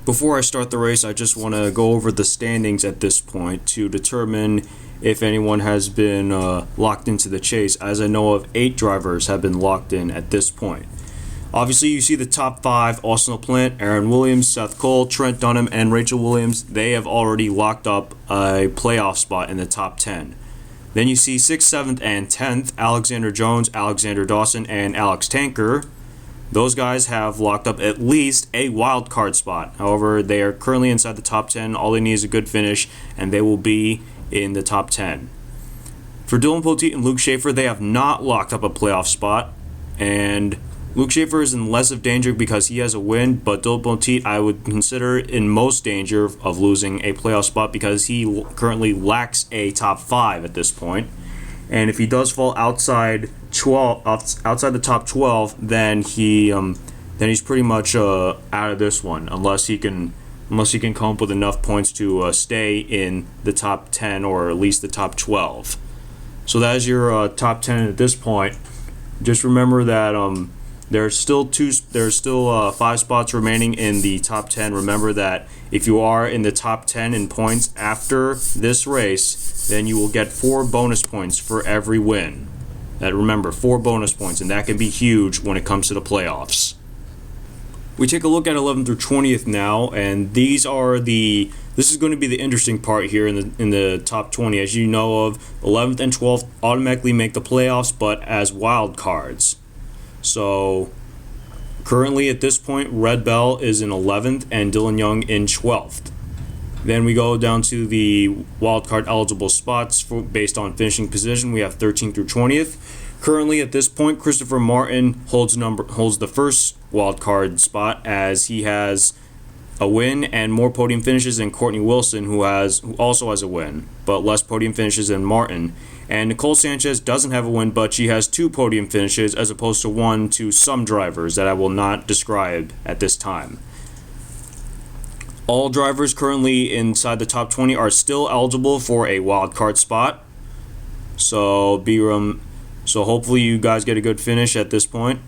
Before I start the race, I just want to go over the standings at this point to determine if anyone has been locked into the chase, as I know of 8 drivers have been locked in at this point. Obviously, you see the top 5, Austin LaPlante, Aaron Williams, Seth Cole, Trent Dunham, and Rachel Williams. They have already locked up a playoff spot in the top 10. Then you see 6th, 7th, and 10th, Alexander Jones, Alexander Dawson, and Alex Tanker. Those guys have locked up at least a wild card spot. However, they are currently inside the top 10. All they need is a good finish, and they will be in the top 10. For Dylan Poteet and Luke Schaefer, they have not locked up a playoff spot, and Luke Schaefer is in less of danger because he has a win, but Dylan Poteet I would consider in most danger of losing a playoff spot because he currently lacks a top 5 at this point. And if he does fall outside the top 12, then he's pretty much out of this one, unless he can come up with enough points to stay in the top 10 or at least the top 12. So that is your top 10 at this point. Just remember that there's still 5 spots remaining in the top 10. Remember that if you are in the top 10 in points after this race, then you will get 4 bonus points for every win. Remember, 4 bonus points, and that can be huge when it comes to the playoffs. We take a look at 11th through 20th now, and this is going to be the interesting part here in the top 20. As you know of, 11th and 12th automatically make the playoffs, but as wild cards. So currently at this point, Red Bell is in 11th and Dylan Young in 12th. Then we go down to the wildcard eligible spots based on finishing position. We have 13th through 20th. Currently at this point, Christopher Martin holds the first wildcard spot as he has a win and more podium finishes than Courtney Wilson, who also has a win, but less podium finishes than Martin. And Nicole Sanchez doesn't have a win, but she has 2 podium finishes as opposed to 1 to some drivers that I will not describe at this time. All drivers currently inside the top 20 are still eligible for a wild card spot. So hopefully you guys get a good finish at this point.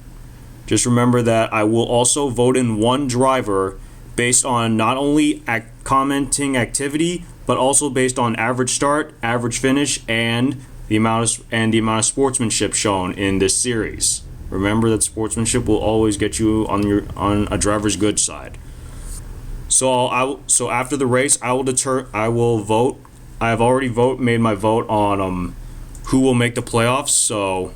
Just remember that I will also vote in 1 driver based on not only commenting activity, but also based on average start, average finish, and the amount of sportsmanship shown in this series. Remember that sportsmanship will always get you on a driver's good side. So after the race, I will vote. I have already made my vote on who will make the playoffs. So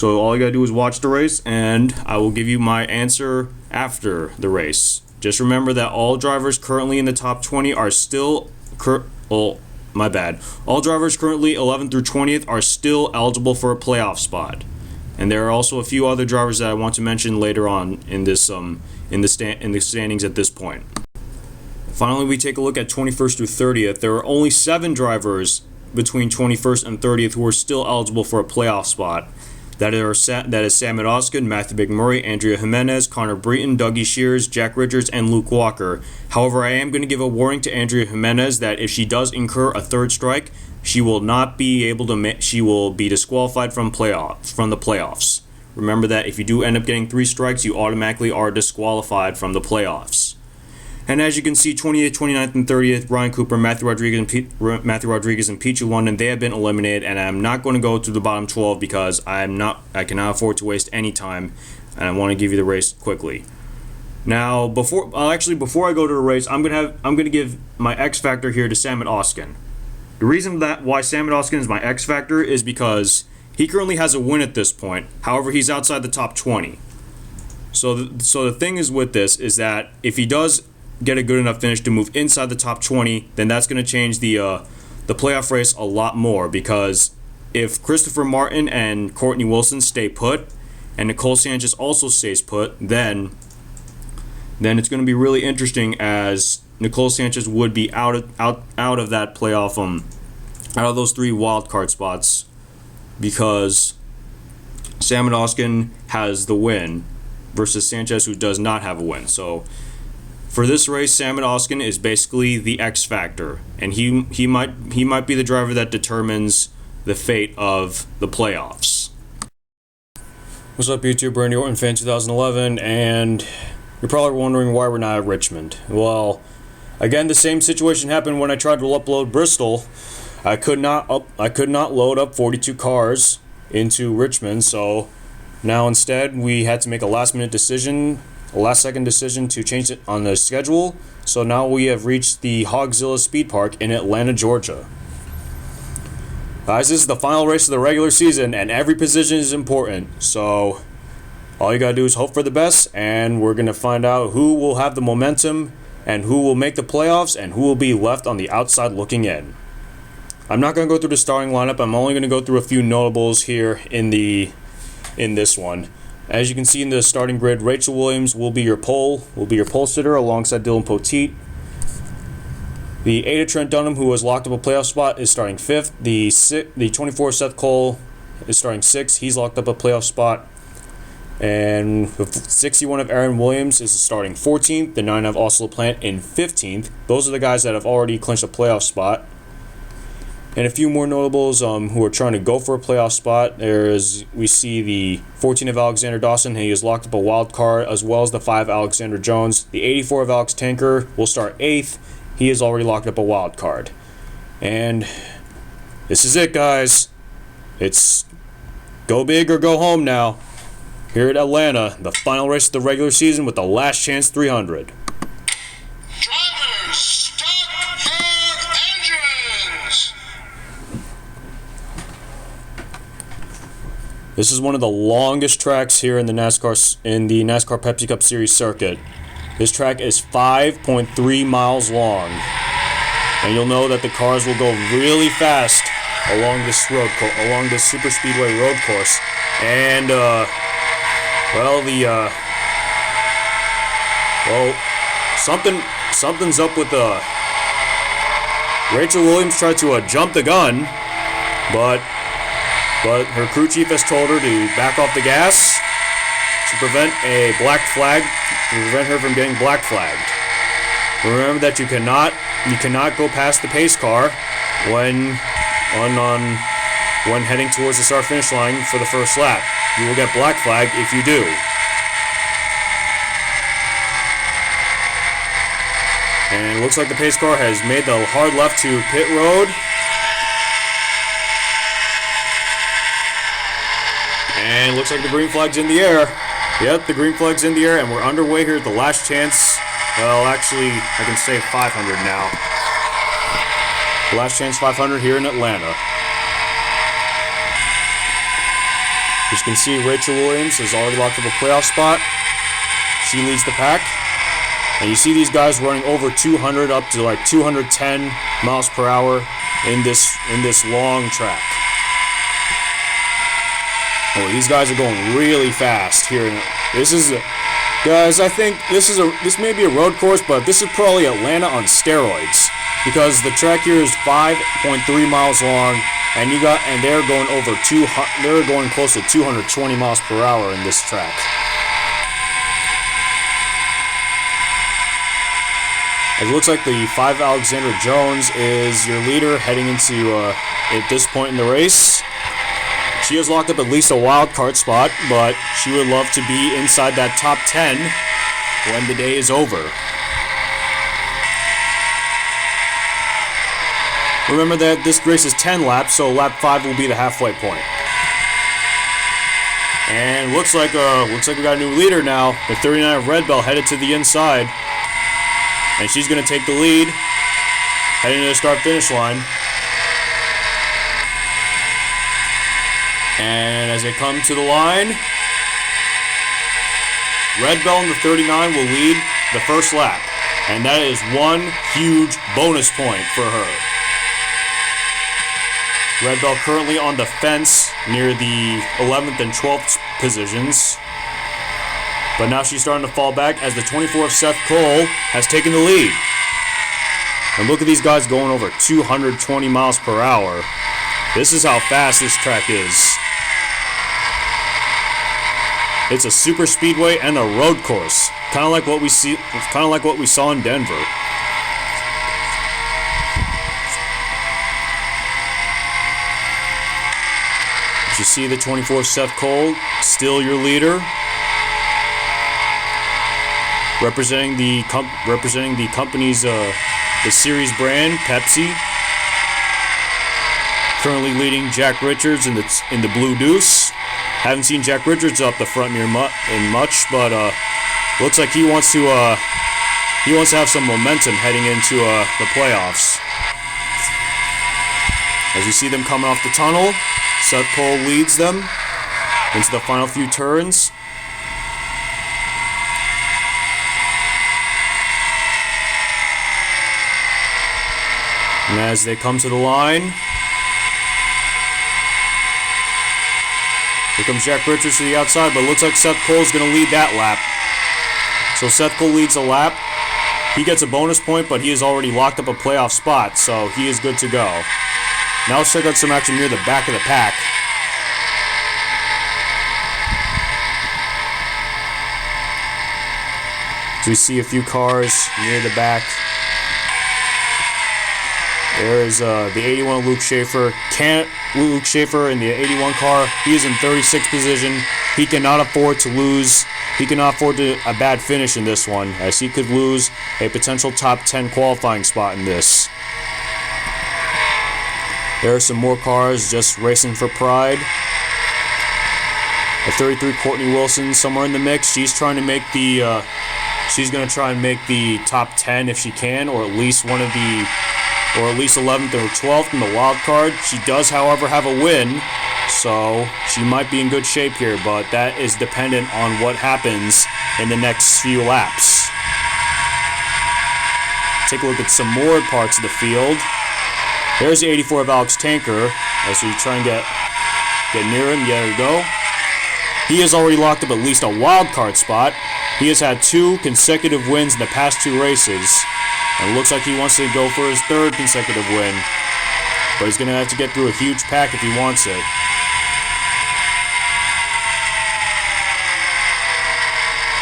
all you gotta do is watch the race, and I will give you my answer after the race. Just remember that all drivers currently in the top 20 are still all drivers currently 11th through 20th are still eligible for a playoff spot. And there are also a few other drivers that I want to mention later on in this in the standings at this point. Finally, we take a look at 21st through 30th. There are only 7 drivers between 21st and 30th who are still eligible for a playoff spot. That is Sam Oskin, Matthew McMurray, Andrea Jimenez, Connor Breton, Dougie Shears, Jack Richards, and Luke Walker. However, I am going to give a warning to Andrea Jimenez that if she does incur a 3rd strike, she will not be able to. She will be disqualified from the playoffs. Remember that if you do end up getting 3 strikes, you automatically are disqualified from the playoffs. And as you can see, 28th, 29th, and 30th, Ryan Cooper, Matthew Rodriguez, and Peachy London, they have been eliminated, and I'm not going to go to the bottom 12 because I cannot afford to waste any time, and I want to give you the race quickly. Now, before I go to the race, I'm going to give my X factor here to Sam Oskin. The reason why Sam Oskin is my X factor is because he currently has a win at this point. However, he's outside the top 20. So the thing is with this is that if he does get a good enough finish to move inside the top 20, then that's going to change the playoff race a lot more, because if Christopher Martin and Courtney Wilson stay put and Nicole Sanchez also stays put, then it's going to be really interesting, as Nicole Sanchez would be out of that playoff out of those 3 wild card spots, because Sam Oskin has the win versus Sanchez, who does not have a win. So for this race, Sam Oskin is basically the X factor, and he might be the driver that determines the fate of the playoffs. What's up, YouTube? Randy Orton, Fan 2011, and You're probably wondering why we're not at Richmond. Well, again, the same situation happened when I tried to upload Bristol. I could not load up 42 cars into Richmond, so now instead we had to make a last second decision to change it on the schedule. So now we have reached the Hogzilla Speedpark in Atlanta, Georgia. Guys, this is the final race of the regular season, and every position is important. So all you gotta do is hope for the best, and we're gonna find out who will have the momentum and who will make the playoffs and who will be left on the outside looking in. I'm not gonna go through the starting lineup. I'm only gonna go through a few notables here in this one. As you can see in the starting grid, Rachel Williams will be your pole sitter alongside Dylan Poteet. The 8 of Trent Dunham, who has locked up a playoff spot, is starting 5th. The 24 Seth Cole is starting 6th. He's locked up a playoff spot. And the 61 of Aaron Williams is starting 14th. The 9 of Austin LaPlante in 15th. Those are the guys that have already clinched a playoff spot. And a few more notables who are trying to go for a playoff spot. We see the 14 of Alexander Dawson. He has locked up a wild card, as well as the 5 Alexander Jones. The 84 of Alex Tanker will start 8th. He has already locked up a wild card. And this is it, guys. It's go big or go home now. Here at Atlanta, the final race of the regular season with the last chance 300. Drivers, start your engines! This is one of the longest tracks here in the NASCAR Pepsi Cup Series circuit. This track is 5.3 miles long, and you'll know that the cars will go really fast along this super speedway road course. And something's up with Rachel Williams tried to jump the gun, but her crew chief has told her to back off the gas to prevent her from getting black flagged. Remember that you cannot go past the pace car when heading towards the start finish line for the first lap. You will get black flagged if you do. And it looks like the pace car has made the hard left to pit road. And it looks like the green flag's in the air. Yep, the green flag's in the air, and we're underway here at the last chance. Well, actually, I can say 500 now. The last chance 500 here in Atlanta. As you can see, Rachel Williams has already locked up a playoff spot. She leads the pack. And you see these guys running over 200 up to like 210 miles per hour in this long track. Oh, these guys are going really fast here. Guys, I think this may be a road course, but this is probably Atlanta on steroids, because the track here is 5.3 miles long, and they're going close to 220 miles per hour in this track. It looks like the 5 Alexander Jones is your leader heading into at this point in the race. She has locked up at least a wild card spot, but she would love to be inside that top 10 when the day is over. Remember that this race is 10 laps, so lap 5 will be the halfway point. And looks like we got a new leader now. The 39 of Red Bell headed to the inside, and she's going to take the lead, heading to the start-finish line. And as they come to the line, Red Bell and the 39 will lead the first lap, and that is one huge bonus point for her. Red Bell currently on the fence near the 11th and 12th positions, but now she's starting to fall back as the 24 Seth Cole has taken the lead. And look at these guys going over 220 miles per hour. This is how fast this track is. It's a super speedway and a road course, kind of like what we saw in Denver. As you see, the 24 Seth Cole, still your leader. representing the company's the series brand, Pepsi. Currently leading Jack Richards in the Blue Deuce. Haven't seen Jack Richards up the front near much, but looks like he wants to have some momentum heading into the playoffs. As you see them coming off the tunnel, Seth Cole leads them into the final few turns. And as they come to the line, here comes Jack Richards to the outside, but it looks like Seth Cole's going to lead that lap. So Seth Cole leads a lap. He gets a bonus point, but he has already locked up a playoff spot, so he is good to go. Now let's check out some action near the back of the pack. So we see a few cars near the back. There's the 81 Luke Schaefer. Luke Schaefer in the 81 car. He is in 36th position. He cannot afford to lose. He cannot afford a bad finish in this one, as he could lose a potential top 10 qualifying spot in this. There are some more cars just racing for pride. A 33 Courtney Wilson somewhere in the mix. She's trying to make the. She's going to try and make the top 10 if she can, or at least 11th or 12th in the wild card. She does, however, have a win, so she might be in good shape here, but that is dependent on what happens in the next few laps. Take a look at some more parts of the field. There's the 84 of Alex Tanker, as we try and get near him. There we go. He has already locked up at least a wild card spot. He has had 2 consecutive wins in the past 2 races. And it looks like he wants to go for his 3rd consecutive win. But he's going to have to get through a huge pack if he wants it.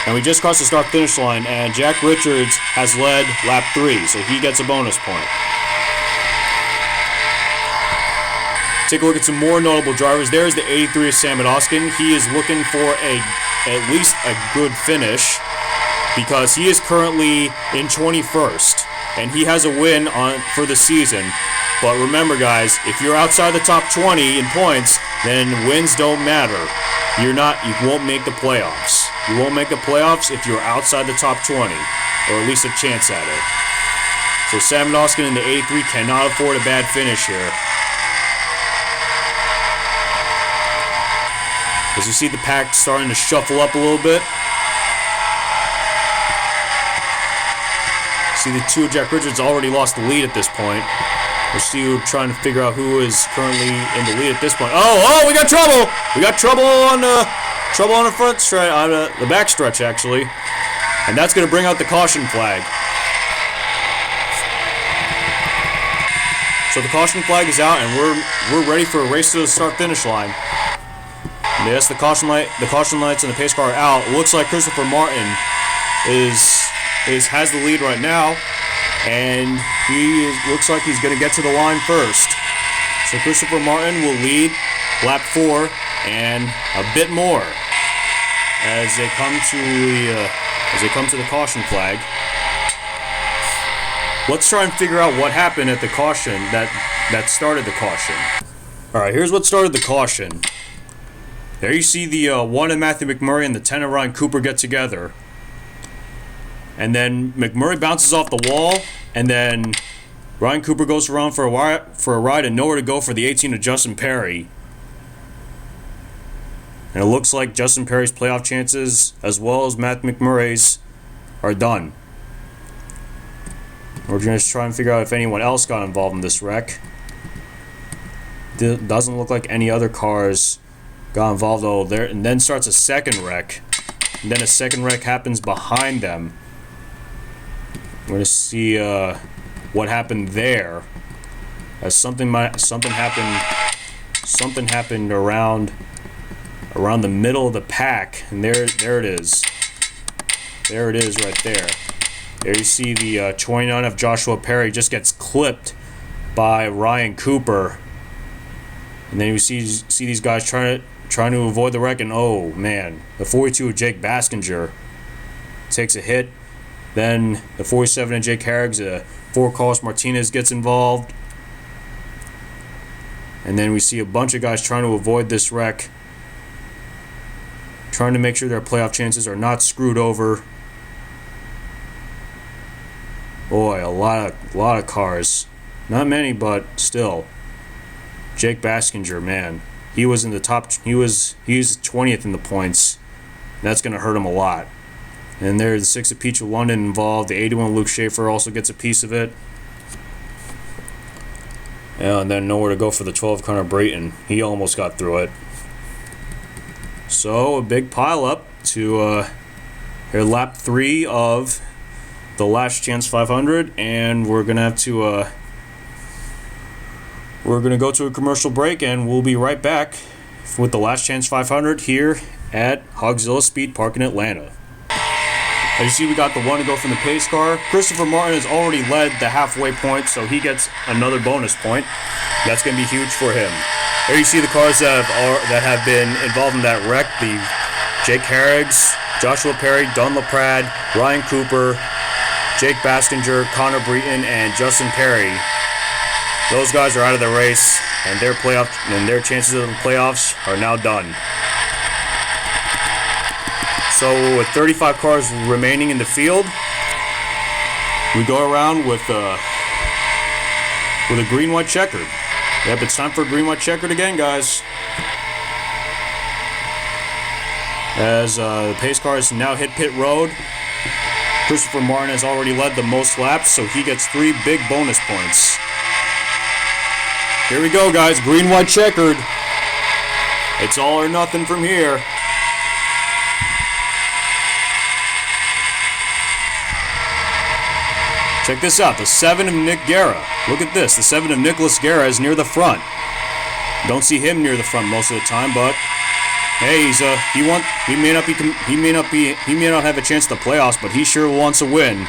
And we just crossed the start-finish line, and Jack Richards has led lap 3, so he gets a bonus point. Take a look at some more notable drivers. There's the 83 of Sam Odoskin. He is looking for at least a good finish, because he is currently in 21st, and he has a win for the season. But remember, guys, if you're outside the top 20 in points, then wins don't matter. You won't make the playoffs. You won't make the playoffs if you're outside the top 20, or at least a chance at it. So Sam Odoskin in the 83 cannot afford a bad finish here. As you see the pack starting to shuffle up a little bit. See the 2 of Jack Richards already lost the lead at this point. We're still trying to figure out who is currently in the lead at this point. Oh, we got trouble! We got trouble on the front stretch, on the back stretch actually. And that's going to bring out the caution flag. So the caution flag is out, and we're ready for a race to the start-finish line. And yes, the caution lights and the pace car are out. It looks like Christopher Martin has the lead right now, and looks like he's going to get to the line first. So Christopher Martin will lead lap 4 and a bit more as they come to the caution flag. Let's try and figure out what happened at the caution that started the caution. All right, here's what started the caution. There you see the 1 of Matthew McMurray and the 10 of Ryan Cooper get together. And then McMurray bounces off the wall, and then Ryan Cooper goes around for a ride and nowhere to go for the 18 of Justin Perry. And it looks like Justin Perry's playoff chances, as well as Matt McMurray's, are done. We're going to try and figure out if anyone else got involved in this wreck. Doesn't look like any other cars got involved there, and then starts a second wreck, and then a second wreck happens behind them. We're going to see what happened there, as something happened around the middle of the pack, and there it is right there. There you see the 29 of Joshua Perry just gets clipped by Ryan Cooper, and then you see these guys trying to avoid the wreck, and oh man, the 42 of Jake Baskinger takes a hit. Then the 47 of Jake Harrigs, 4 Carlos Martinez gets involved. And then we see a bunch of guys trying to avoid this wreck, trying to make sure their playoff chances are not screwed over. Boy, a lot of cars. Not many, but still. Jake Baskinger, man, he was in the top. He's 20th in the points. That's gonna hurt him a lot. And there's the 6 of Peach of London involved. The 81 Luke Schaefer also gets a piece of it. And then nowhere to go for the 12 Connor Brayton. He almost got through it. So a big pile up to lap 3 of the Last Chance 500, and we're gonna have to we're gonna go to a commercial break, and we'll be right back with the Last Chance 500 here at Hogzilla Speedpark in Atlanta. As you see, we got the one to go from the pace car. Christopher Martin has already led the halfway point, so he gets another bonus point. That's going to be huge for him. There you see the cars that have been involved in that wreck. The Jake Harrigs, Joshua Perry, Don LaPrade, Ryan Cooper, Jake Baskinger, Connor Breton, and Justin Perry. Those guys are out of the race, and their chances of the playoffs are now done. So with 35 cars remaining in the field, we go around with a green-white checkered. Yep, it's time for a green-white checkered again, guys. As the pace cars now hit pit road, Christopher Martin has already led the most laps, so he gets 3 big bonus points. Here we go, guys. Green-white checkered. It's all or nothing from here. Check this out, the 7 of Nick Guerra. Look at this, the 7 of Nicholas Guerra is near the front. Don't see him near the front most of the time, but hey, he may not have a chance at the playoffs, but he sure wants a win.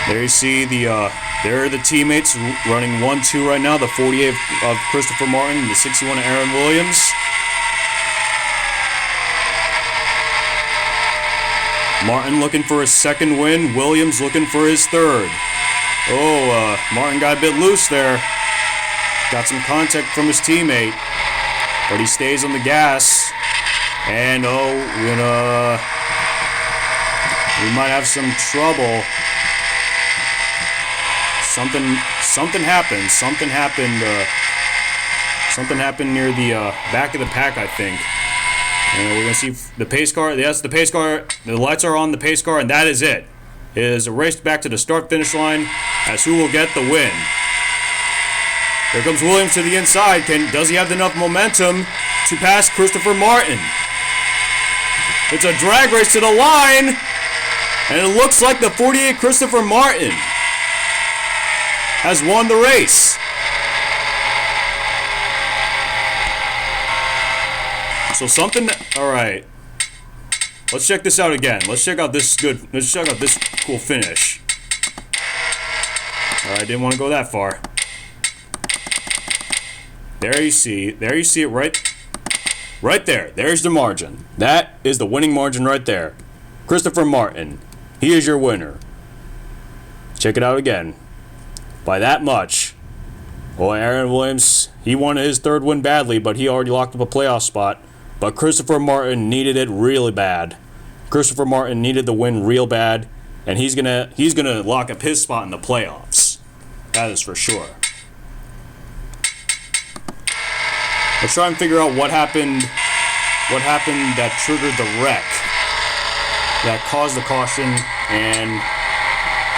There you see there are the teammates running 1-2 right now. The 48 of Christopher Martin and the 61 of Aaron Williams. Martin looking for his second win. Williams looking for his third. Martin got a bit loose there. Got some contact from his teammate, but he stays on the gas. And we might have some trouble. Something happened. Something happened near the back of the pack, I think. And we're going to see the pace car. Yes, the pace car. The lights are on the pace car, and that is it. It is a race back to the start-finish line as who will get the win. Here comes Williams to the inside. Does he have enough momentum to pass Christopher Martin? It's a drag race to the line, and it looks like the 48 Christopher Martin has won the race. So all right. Let's check this out again. Let's check out this cool finish. All right, didn't want to go that far. There you see it right there. There's the margin. That is the winning margin right there. Christopher Martin, he is your winner. Check it out again. By that much. Well, Aaron Williams, he wanted his third win badly, but he already locked up a playoff spot. But Christopher Martin needed it really bad. Christopher Martin needed the win real bad, and he's gonna lock up his spot in the playoffs. That is for sure. Let's try and figure out what happened that triggered the wreck that caused the caution and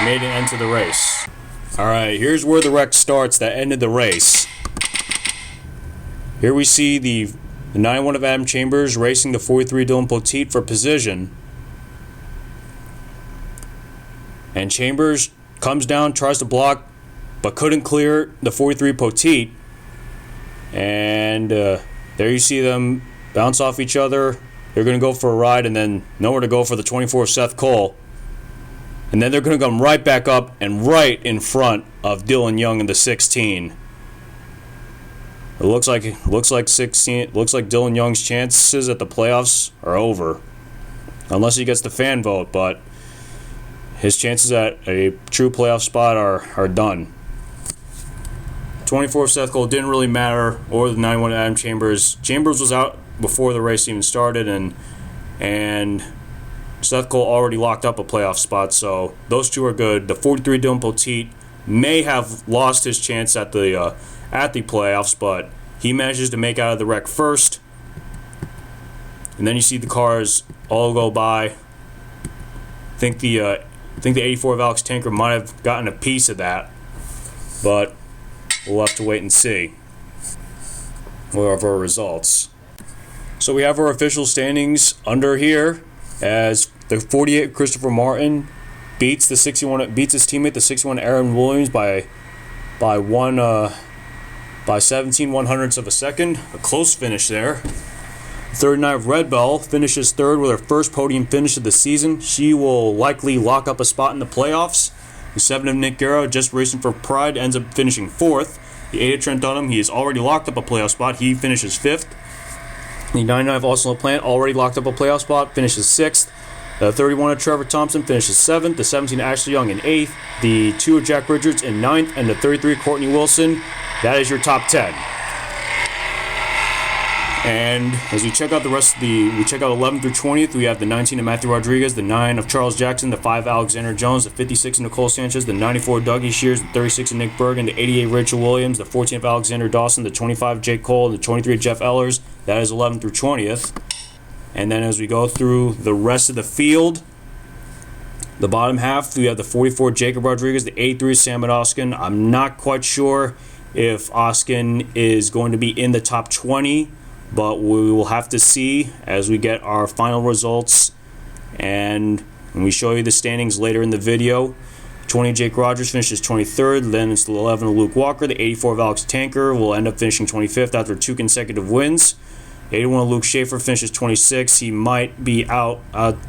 made an end to the race. Alright, here's where the wreck starts that ended the race. Here we see the 91 of Adam Chambers racing the 43 Dylan Poteet for position. And Chambers comes down, tries to block, but couldn't clear the 43 Poteet. And there you see them bounce off each other. They're going to go for a ride and then nowhere to go for the 24 Seth Cole. And then they're going to come right back up and right in front of Dylan Young in the 16. It looks like 16. Looks like Dylan Young's chances at the playoffs are over, unless he gets the fan vote. But his chances at a true playoff spot are done. 24 Seth Cole didn't really matter, or the 91 Adam Chambers. Chambers was out before the race even started, and Seth Cole already locked up a playoff spot, so those two are good. The 43 Dylan Poteet may have lost his chance at the playoffs, but he manages to make out of the wreck first. And then you see the cars all go by. I think the 84 of Alex Tanker might have gotten a piece of that, but we'll have to wait and see what are our results. So we have our official standings under here, as the 48 Christopher Martin beats his teammate, the 61 Aaron Williams, by 17 100ths of a second. A close finish there. 39 Red Bell finishes third with her first podium finish of the season. She will likely lock up a spot in the playoffs. The 7 of Nick Guerra, just racing for pride, ends up finishing fourth. The 8 of Trent Dunham, he has already locked up a playoff spot. He finishes fifth. The 99 of Austin LaPlante already locked up a playoff spot, finishes sixth. The 31 of Trevor Thompson finishes seventh. The 17 of Ashley Young in eighth. The 2 of Jack Richards in ninth. And the 33 Courtney Wilson. That is your top 10. And as we check out the rest of we check out 11th through 20th, we have the 19 of Matthew Rodriguez, the 9 of Charles Jackson, the 5 Alexander Jones, the 56 of Nicole Sanchez, the 94 of Dougie Shears, the 36 of Nick Bergen, the 88 Rachel Williams, the 14 of Alexander Dawson, the 25 Jake Cole, the 23 of Jeff Ellers. That is 11th through 20th. And then as we go through the rest of the field, the bottom half, we have the 44 Jacob Rodriguez, the 83 Sam Oskin. I'm not quite sure if Oskin is going to be in the top 20, but we will have to see as we get our final results and when we show you the standings later in the video. 20 Jake Rogers finishes 23rd, then it's the 11 of Luke Walker. The 84 of Alex Tanker will end up finishing 25th after 2 consecutive wins. 81 of Luke Schaefer finishes 26th. He might be out.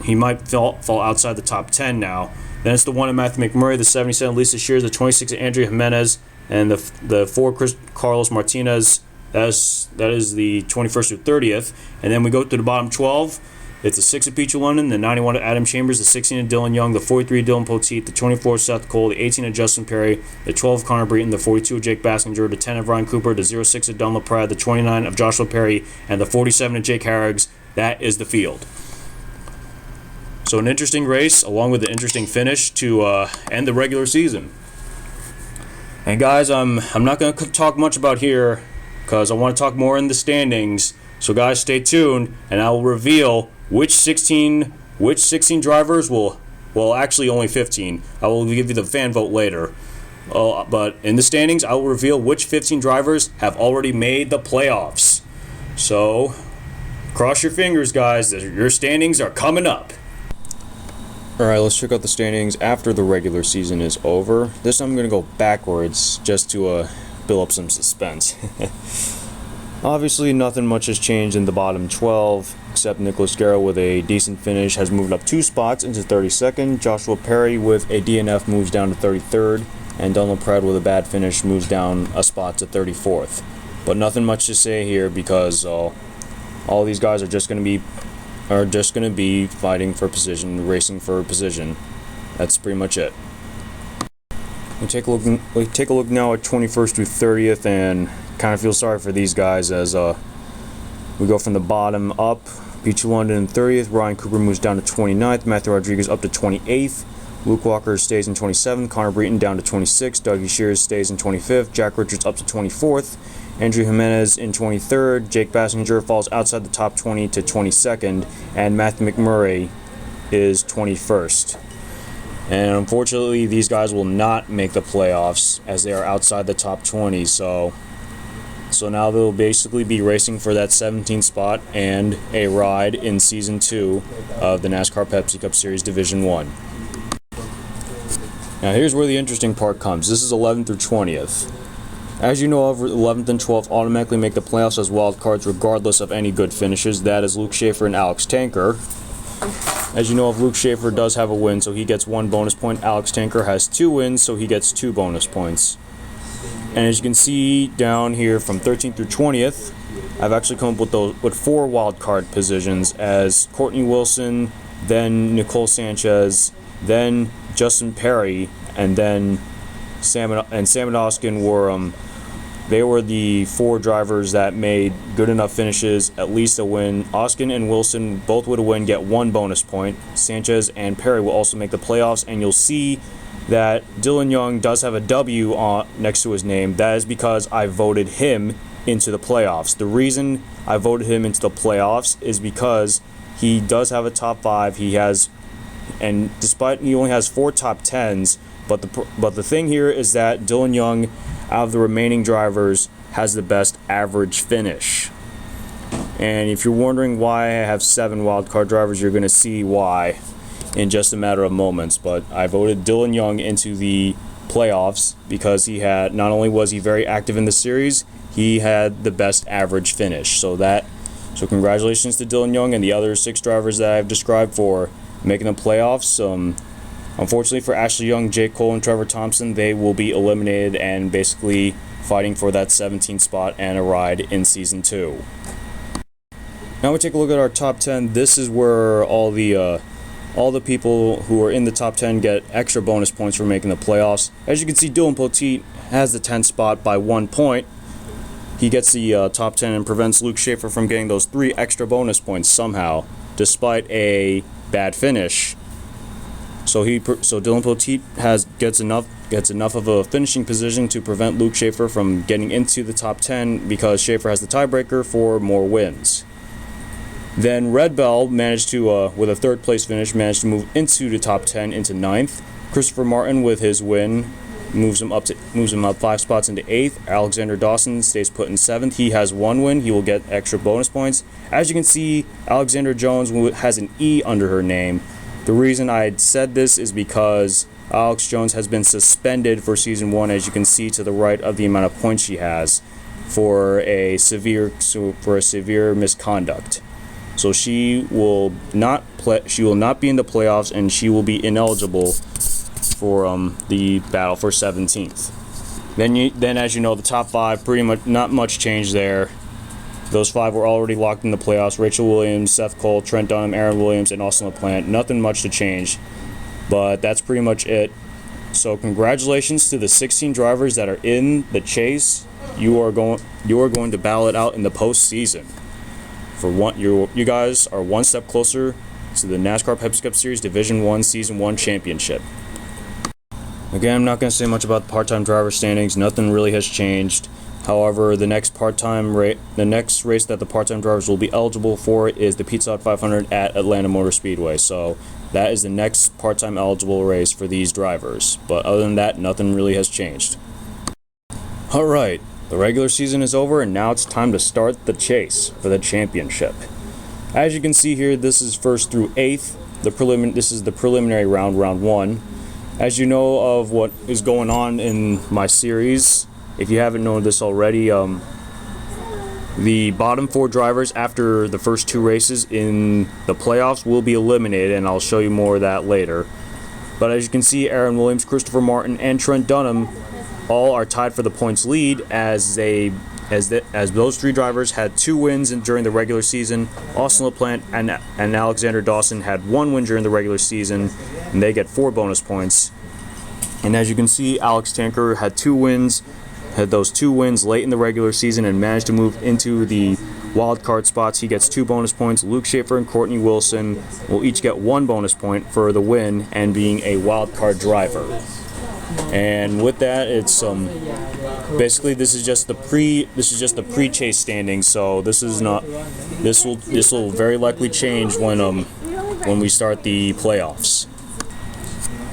He might fall outside the top 10 now. Then it's the 1 of Matthew McMurray, the 77 of Lisa Shears, the 26 of Andrea Jimenez, and the 4 Carlos Martinez. That is the 21st through 30th. And then we go to the bottom 12. It's the 6 of Peach London, the 91 of Adam Chambers, the 16 of Dylan Young, the 43 of Dylan Poteet, the 24 of Seth Cole, the 18 of Justin Perry, the 12 of Connor Breton, the 42 of Jake Bassinger, the 10 of Ryan Cooper, the 06 of Don LaPrade, the 29 of Joshua Perry, and the 47 of Jake Harrigs. That is the field. So an interesting race, along with an interesting finish to end the regular season. And guys, I'm not going to talk much about here, because I want to talk more in the standings. So guys, stay tuned, and I will reveal which 16 drivers will, well, actually only 15. I will give you the fan vote later. But in the standings, I will reveal which 15 drivers have already made the playoffs. So cross your fingers, guys. Your standings are coming up. Alright, let's check out the standings after the regular season is over. This time I'm going to go backwards just to build up some suspense. Obviously, nothing much has changed in the bottom 12, except Nicholas Guerra with a decent finish has moved up 2 spots into 32nd. Joshua Perry with a DNF moves down to 33rd, and Donald Pratt with a bad finish moves down a spot to 34th. But nothing much to say here because all these guys are just going to be fighting for position, racing for position. That's pretty much it. We take a look now at 21st through 30th, and kind of feel sorry for these guys as we go from the bottom up. Peachy London in 30th, Ryan Cooper moves down to 29th, Matthew Rodriguez up to 28th, Luke Walker stays in 27th, Connor Breton down to 26th, Dougie Shears stays in 25th, Jack Richards up to 24th, Andrew Jimenez in 23rd, Jake Bassinger falls outside the top 20 to 22nd, and Matthew McMurray is 21st. And unfortunately, these guys will not make the playoffs as they are outside the top 20. So now they'll basically be racing for that 17th spot and a ride in Season 2 of the NASCAR Pepsi Cup Series Division 1. Now here's where the interesting part comes. This is 11th through 20th. As you know, 11th and 12th automatically make the playoffs as wild cards regardless of any good finishes. That is Luke Schaefer and Alex Tanker. As you know, if Luke Schaefer does have a win, so he gets 1 bonus point. Alex Tanker has 2 wins, so he gets 2 bonus points. And as you can see down here from 13th through 20th, I've actually come up with 4 wild card positions as Courtney Wilson, then Nicole Sanchez, then Justin Perry, and then Sam and Oskin were they were the 4 drivers that made good enough finishes, at least a win. Oskin and Wilson both with a win get 1 bonus point. Sanchez and Perry will also make the playoffs, and you'll see that Dylan Young does have a W next to his name. That is because I voted him into the playoffs. The reason I voted him into the playoffs is because he does have a top 5. And despite he only has 4 top 10s, but the thing here is that Dylan Young, out of the remaining drivers, has the best average finish. And if you're wondering why I have 7 wildcard drivers, you're going to see why in just a matter of moments. But I voted Dylan Young into the playoffs because not only was he very active in the series, he had the best average finish. So congratulations to Dylan Young and the other 6 drivers that I've described for making the playoffs. Unfortunately for Ashley Young, Jake Cole, and Trevor Thompson, they will be eliminated and basically fighting for that 17th spot and a ride in Season 2. Now we take a look at our top 10. This is where all the people who are in the top 10 get extra bonus points for making the playoffs. As you can see, Dylan Poteet has the 10th spot by 1 point. He gets the top 10 and prevents Luke Schaefer from getting those 3 extra bonus points somehow, despite a bad finish. So Dylan Poteet gets enough of a finishing position to prevent Luke Schaefer from getting into the top 10 because Schaefer has the tiebreaker for more wins. Then Red Bell managed to, with a 3rd place finish, managed to move into the top 10 into 9th. Christopher Martin with his win moves him up 5 spots into 8th. Alexander Dawson stays put in 7th. He has 1 win. He will get extra bonus points. As you can see, Alexander Jones has an E under her name. The reason I said this is because Alex Jones has been suspended for Season 1, as you can see to the right of the amount of points she has for a severe misconduct. So she will not be in the playoffs, and she will be ineligible for the battle for 17th. Then as you know, the top 5, pretty much not much change there. Those 5 were already locked in the playoffs. Rachel Williams, Seth Cole, Trent Dunham, Aaron Williams, and Austin LaPlante. Nothing much to change, but that's pretty much it. So congratulations to the 16 drivers that are in the chase. You are going to battle it out in the postseason. You guys are 1 step closer to the NASCAR Pepsi Cup Series Division 1 Season 1 Championship. Again, I'm not going to say much about the part-time driver standings. Nothing really has changed. However, the next race that the part-time drivers will be eligible for is the Pizza Hut 500 at Atlanta Motor Speedway. So that is the next part-time eligible race for these drivers. But other than that, nothing really has changed. Alright, the regular season is over, and now it's time to start the chase for the championship. As you can see here, this is 1st through 8th. This is the preliminary round 1. As you know of what is going on in my series, if you haven't known this already, the bottom 4 drivers after the first 2 races in the playoffs will be eliminated, and I'll show you more of that later. But as you can see, Aaron Williams, Christopher Martin, and Trent Dunham all are tied for the points lead as those 3 drivers had 2 wins during the regular season. Austin LaPlante and Alexander Dawson had 1 win during the regular season, and they get 4 bonus points. And as you can see, Alex Tanker had those 2 wins late in the regular season and managed to move into the wild card spots. He gets 2 bonus points. Luke Schaefer and Courtney Wilson will each get 1 bonus point for the win and being a wild card driver. And with that, it's basically this is just the pre-chase standing. So this will very likely change when we start the playoffs.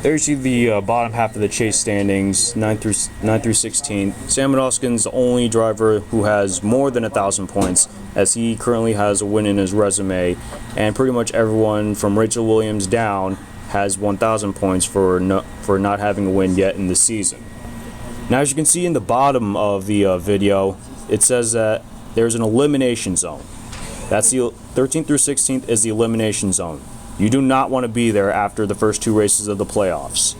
There you see the bottom half of the chase standings, 9 through 16. Sam Oskin's the only driver who has more than 1,000 points, as he currently has a win in his resume, and pretty much everyone from Rachel Williams down has 1,000 points for not having a win yet in the season. Now, as you can see in the bottom of the video, it says that there's an elimination zone. That's the 13th through 16th is the elimination zone. You do not want to be there after the first 2 races of the playoffs.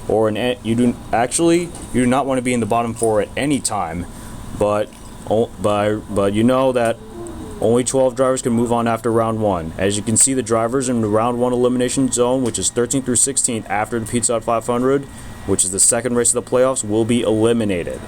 or you do not want to be in the bottom 4 at any time, but you know that only 12 drivers can move on after round 1. As you can see, the drivers in the round 1 elimination zone, which is 13th through 16th after the Pizza Hut 500, which is the second race of the playoffs, will be eliminated.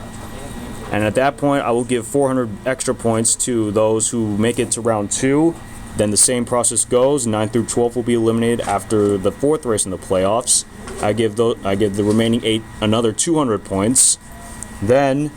And at that point, I will give 400 extra points to those who make it to round 2. Then the same process goes. 9 through 12 will be eliminated after the 4th race in the playoffs. I give the remaining 8 another 200 points. Then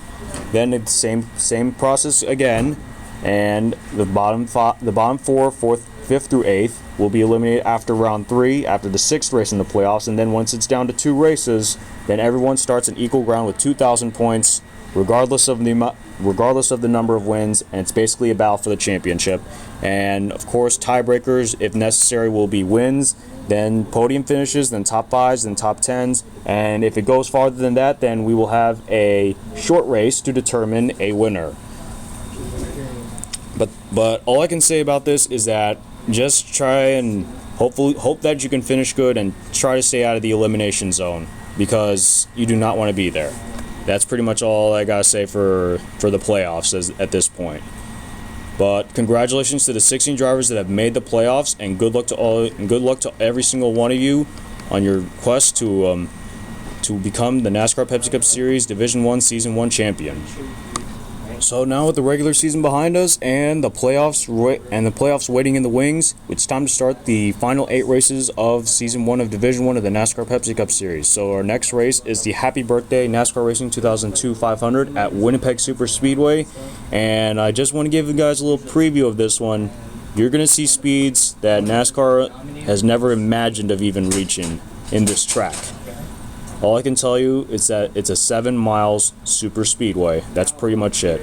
it's same process again, and the bottom 4, 4th, 5th through 8th will be eliminated after round 3, after the 6th race in the playoffs. And then once it's down to 2 races, then everyone starts an equal ground with 2,000 points, regardless of the number of wins, and it's basically a battle for the championship. And of course, tiebreakers, if necessary, will be wins, then podium finishes, then top 5s, then top 10s, and if it goes farther than that, then we will have a short race to determine a winner. But all I can say about this is that just try and hope that you can finish good and try to stay out of the elimination zone, because you do not want to be there. That's pretty much all I gotta say for the playoffs at this point. But congratulations to the 16 drivers that have made the playoffs, and good luck to every single one of you on your quest to become the NASCAR Pepsi Cup Series Division 1 Season 1 champion. So now with the regular season behind us and the playoffs waiting in the wings, it's time to start the final 8 races of Season 1 of Division 1 of the NASCAR Pepsi Cup Series. So our next race is the Happy Birthday NASCAR Racing 2002 500 at Winnipeg Super Speedway. And I just want to give you guys a little preview of this one. You're going to see speeds that NASCAR has never imagined of even reaching in this track. All I can tell you is that it's a 7 miles super speedway. That's pretty much it.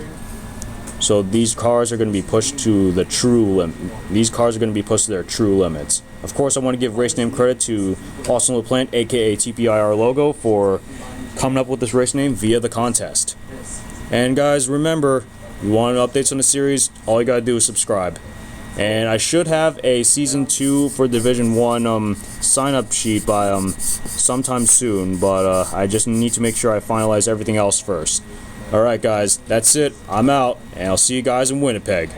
So these cars are going to be pushed to the true limit. These cars are going to be pushed to their true limits. Of course, I want to give race name credit to Austin LaPlante, aka TPIR Logo, for coming up with this race name via the contest. And guys, remember, you want updates on the series, all you gotta do is subscribe. And I should have a Season 2 for Division 1 sign-up sheet by sometime soon, but I just need to make sure I finalize everything else first. Alright guys, that's it. I'm out, and I'll see you guys in Winnipeg.